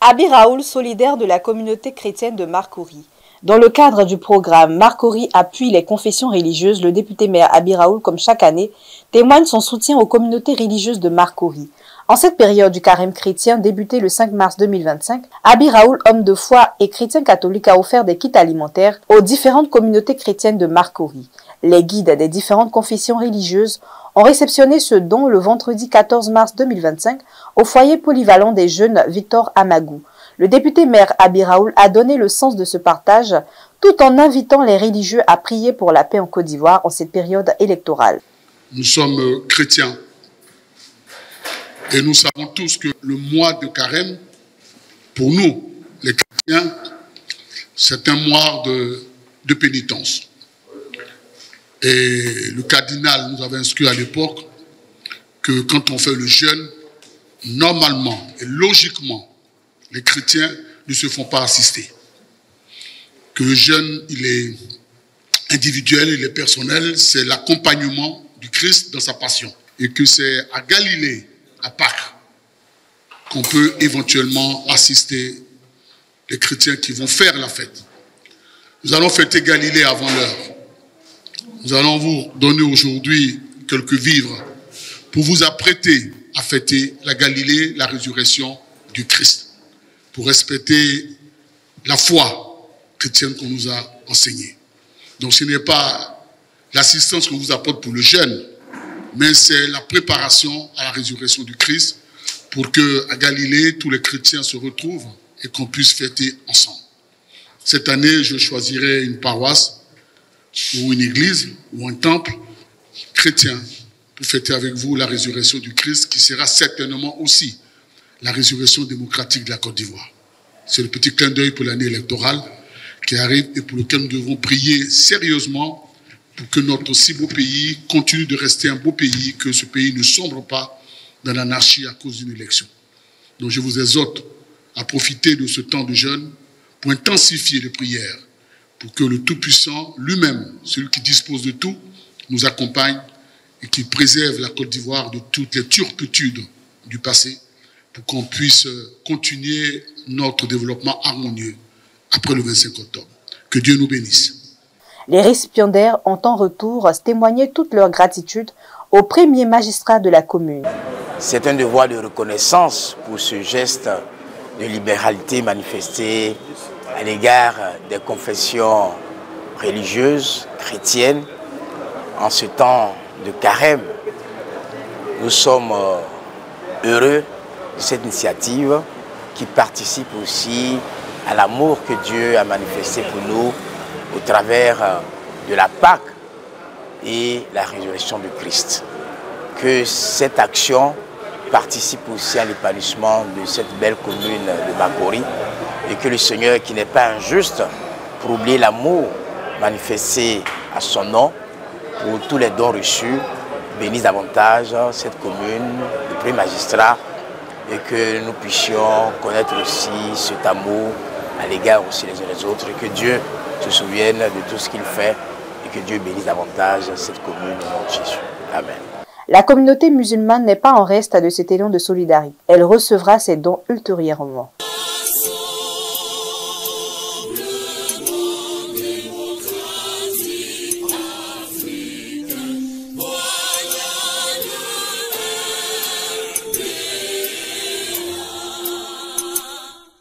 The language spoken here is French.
Abi Raoul, solidaire de la communauté chrétienne de Marcory. Dans le cadre du programme Marcory appuie les confessions religieuses, le député-maire Abi Raoul, comme chaque année, témoigne son soutien aux communautés religieuses de Marcory. En cette période du carême chrétien débuté le 5 mars 2025, Abi Raoul, homme de foi et chrétien catholique, a offert des kits alimentaires aux différentes communautés chrétiennes de Marcory. Les guides des différentes confessions religieuses ont réceptionné ce don le vendredi 14 mars 2025 au foyer polyvalent des jeunes Victor Amagou. Le député-maire Abi Raoul a donné le sens de ce partage tout en invitant les religieux à prier pour la paix en Côte d'Ivoire en cette période électorale. Nous sommes chrétiens et nous savons tous que le mois de carême, pour nous, les chrétiens, c'est un mois de pénitence. Et le cardinal nous avait inscrit à l'époque que quand on fait le jeûne, normalement et logiquement, les chrétiens ne se font pas assister. Que le jeûne, il est individuel, il est personnel, c'est l'accompagnement du Christ dans sa passion. Et que c'est à Galilée, à Pâques, qu'on peut éventuellement assister les chrétiens qui vont faire la fête. Nous allons fêter Galilée avant l'heure. Nous allons vous donner aujourd'hui quelques vivres pour vous apprêter à fêter la Galilée, la résurrection du Christ, pour respecter la foi chrétienne qu'on nous a enseignée. Donc ce n'est pas l'assistance qu'on vous apporte pour le jeûne, mais c'est la préparation à la résurrection du Christ pour qu'à Galilée, tous les chrétiens se retrouvent et qu'on puisse fêter ensemble. Cette année, je choisirai une paroisse ou une église ou un temple chrétien pour fêter avec vous la résurrection du Christ, qui sera certainement aussi la résurrection démocratique de la Côte d'Ivoire. C'est le petit clin d'œil pour l'année électorale qui arrive et pour lequel nous devons prier sérieusement pour que notre si beau pays continue de rester un beau pays, que ce pays ne sombre pas dans l'anarchie à cause d'une élection. Donc je vous exhorte à profiter de ce temps de jeûne pour intensifier les prières, pour que le Tout-Puissant lui-même, celui qui dispose de tout, nous accompagne et qui préserve la Côte d'Ivoire de toutes les turpitudes du passé, pour qu'on puisse continuer notre développement harmonieux après le 25 octobre. Que Dieu nous bénisse. Les récipiendaires ont en retour témoigné toute leur gratitude au premier magistrat de la commune. C'est un devoir de reconnaissance pour ce geste de libéralité manifesté à l'égard des confessions religieuses, chrétiennes, en ce temps de carême. Nous sommes heureux de cette initiative qui participe aussi à l'amour que Dieu a manifesté pour nous au travers de la Pâque et la résurrection du Christ. Que cette action participe aussi à l'épanouissement de cette belle commune de Marcory et que le Seigneur, qui n'est pas injuste pour oublier l'amour manifesté à son nom pour tous les dons reçus, bénisse davantage cette commune, le premier magistrat, et que nous puissions connaître aussi cet amour à l'égard aussi les uns des autres, et que Dieu se souvienne de tout ce qu'il fait et que Dieu bénisse davantage cette commune au nom de Jésus. Amen. La communauté musulmane n'est pas en reste de cet élan de solidarité. Elle recevra ses dons ultérieurement.